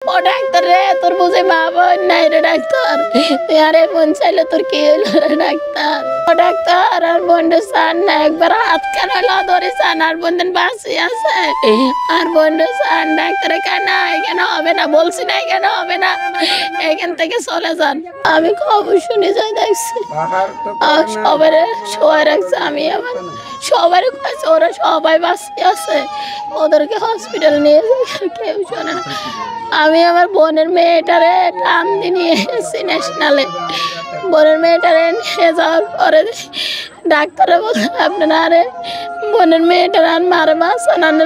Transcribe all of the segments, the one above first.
ও doctor রে, তোর বুঝে মা বোন নাই রে ডাক্তার। তুই আরে বোন চাইলে তোর কি হইলো রে ডাক্তার? ও ডাক্তার, আর বোনটা চান না, একবার হাত কেন ধরে চান, আর বোনদের বাঁচি আছে, আর বোনটা চান। ডাক্তারে কেন এখানে হবে না, বলছি না এখানে হবে না, এখান থেকে চলে যান। আমি খবর শুনে যাই দেখছি সবাই শোয়া রাখছে। আমি আবার সবাই কাছে, ওরা সবাই বাঁচি আছে, ওদেরকে হসপিটাল নিয়ে যায়, কেউ শোনে না। আমি আমার বোনের মেয়েটারে টান দিয়ে নিয়ে এসেছি ন্যাশনালে। বোনের মেয়েটারে নিয়ে যাওয়ার পরে ডাক্তারে বলে আপনারা আরে বোনের মেয়েটার আর মারে বাঁচান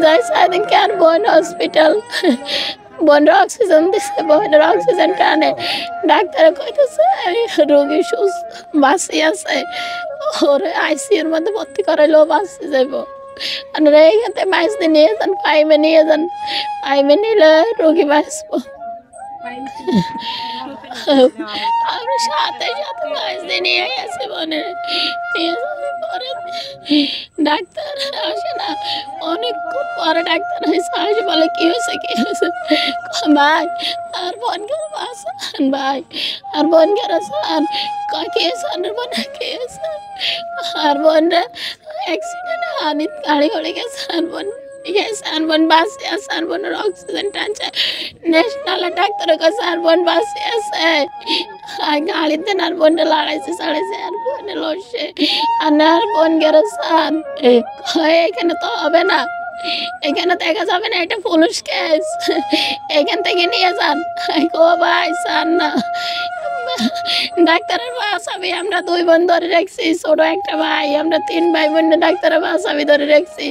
যাই সারাদিন কেন বোন হসপিটাল, বোনের অক্সিজেন দিচ্ছে, বোনের অক্সিজেন টানে। ডাক্তারে কইতেছে রোগী সুস্থ বাঁচি আছে, ওরে আইসিইউর মধ্যে ভর্তি করাইলেও বাঁচি যাইব। আপনারা এইখান থেকে মাইসে নিয়ে যান, পাইমে নিয়ে যান, পাইমে নিলে রোগী বাঁচবো। আমরা সাথে সাথে মাইসে নিয়ে গেছি বোনের, নিয়ে যাওয়ার পরে ডাক্তার আসে না, অনেকক্ষণ পরে ডাক্তার আসে, বলে কি হয়েছে কি হয়েছে, ভাই আর বোনকে বাঁচান, ভাই আর বোনকে বাঁচান। খেয়েছেন বোন খেয়েছে, আর বোনরা অ্যাক্সিডেন্ট হানি গাড়ি করে গেছে, আর বোন গেছে, আর বোন বাঁচে আছে, আর বোনের অক্সিজেন টানছে। ন্যাশনাল ডাক্তারের কাছে আর বোন বাঁচে আছে, আর গাড়িতে আর বোনটা লড়াইছে চড়াইছে, আর বোনে লড়ছে, আর বোন গেছেন। এখানে তো হবে না, এখানে দেখা যাবে না, এটা পুলিশ কেস, এখান থেকে নিয়ে যান। ও ভাই চান না, ডাক্তারের আসামি আমরা 2 বোন ধরে রাখছি, ছোট একটা ভাই, আমরা 3 ভাই বোন ডাক্তারের আসামি ধরে রাখছি।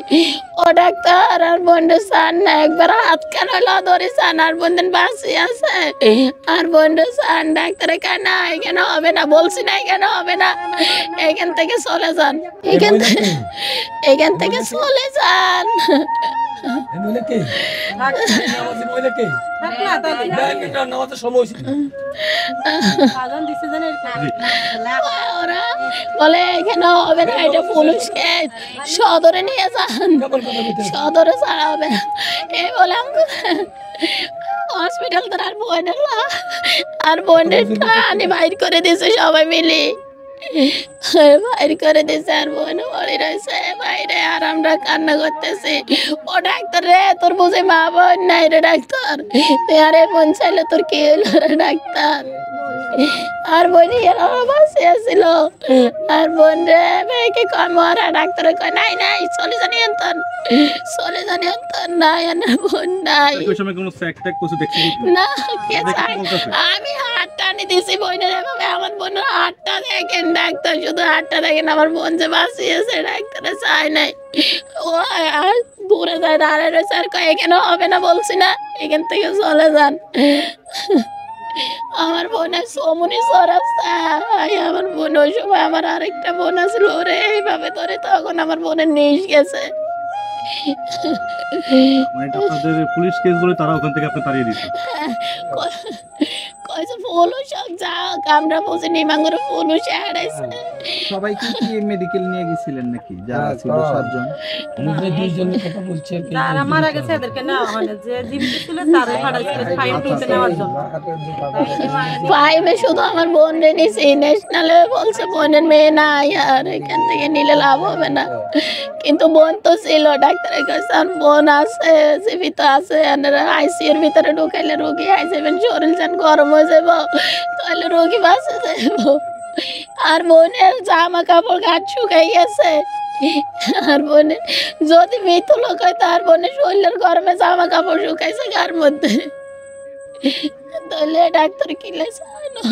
ও ডাক্তার আর বোনটা চান না, একবার হাত কেন ধরে চান, আর বোনদের বাঁচি আছে, আর বোনটা চান। ডাক্তারে কেন এখানে হবে না, বলছি না এখানে হবে না, এখান থেকে চলে যান, এখান থেকে চলে যান। ওরা বলে এখানে হবে না, এটা পুলিশ কেস, সদরে নিয়ে যান, সদরে ছাড়া হবে না। এই বলে হসপিটাল তো আর বোনের আর বোনের টানে বাইর করে দিয়েছে সবাই মিলে, বাইর করে দিয়েছে, আর বোন পড়ে রয়েছে বাইরে, আর আমরা কান্না করতেছি। ও ডাক্তার রে, তোর বুঝে মা বোন নাই রে ডাক্তার, তুই আরে বোন চাইলে তোর কি হইলো রে ডাক্তার? আর বোন বাঁচে আসছিল, আর বোন রে মেয়েকে কয় মরা, ডাক্তারে কয় নাই নাই চলে জানি আনতন, চলে জানি আনতন, নাই আনার বোন নাই না। আমি হাত টানি দিছি বোনের, এভাবে আমার বোনের হাতটা দেখেন ডাক্তার, শুধু হাতটা দেখেন, আমার বোন যে বাঁচিয়েছে ডাক্তারে চায় নাই। ও আর দূরে যায় দাঁড়ায় রয়েছে, আর কয় এখানে হবে না, বলছি না এখান থেকে চলে যান। আমার বোনের সমনি সরাচ্ছে, আমার বোন ওই সময় আমার আরেকটা বোন আসলো, ওরে এইভাবে ধরে তখন আমার বোনের নিশ গেছে। পুলিশ কেস বলে তারা ওখান থেকে আপনি তাড়িয়ে দিয়েছে। কইছে পুলিশ যাও, আমরা বুঝি নিমাঙ্গরে পুলিশ আড়াইছে। সবাই কি মেডিকেল নিয়ে গেছিলেন নাকি? যারা ছিল 7 জন, দুইজনের কথা বলছে, যারা মারা গেছে এদেরকে নেওয়া হয় না, যে জীবিত ছিল তারে পাঠাইছে ফাইন তুলতে নেওয়ার জন্য। ফাইমে শুধু আমার বোন রে নিছি, ন্যাশনালে বলছে বোনের মেয়ে নাই, আর এখান থেকে নিলে লাভ হবে না, কিন্তু বোন তো ছিল, ডাক্তারের কাছে আর বোন আছে, জীবিত আছে, আইসিইউর ভিতরে ঢুকাইলে রোগী আই যাবেন, শরীর যেন গরম হয়ে যাব, তাহলে রোগী বাঁচে যাব। আর বোনের জামা কাপড় গাছ শুকাই গেছে, আর বোনের যদি মৃত্যু লোক হয়, তার বোনের শরীরের গরমে জামা কাপড় শুকাইছে গার মধ্যে, তাহলে ডাক্তার কিলে চায় না।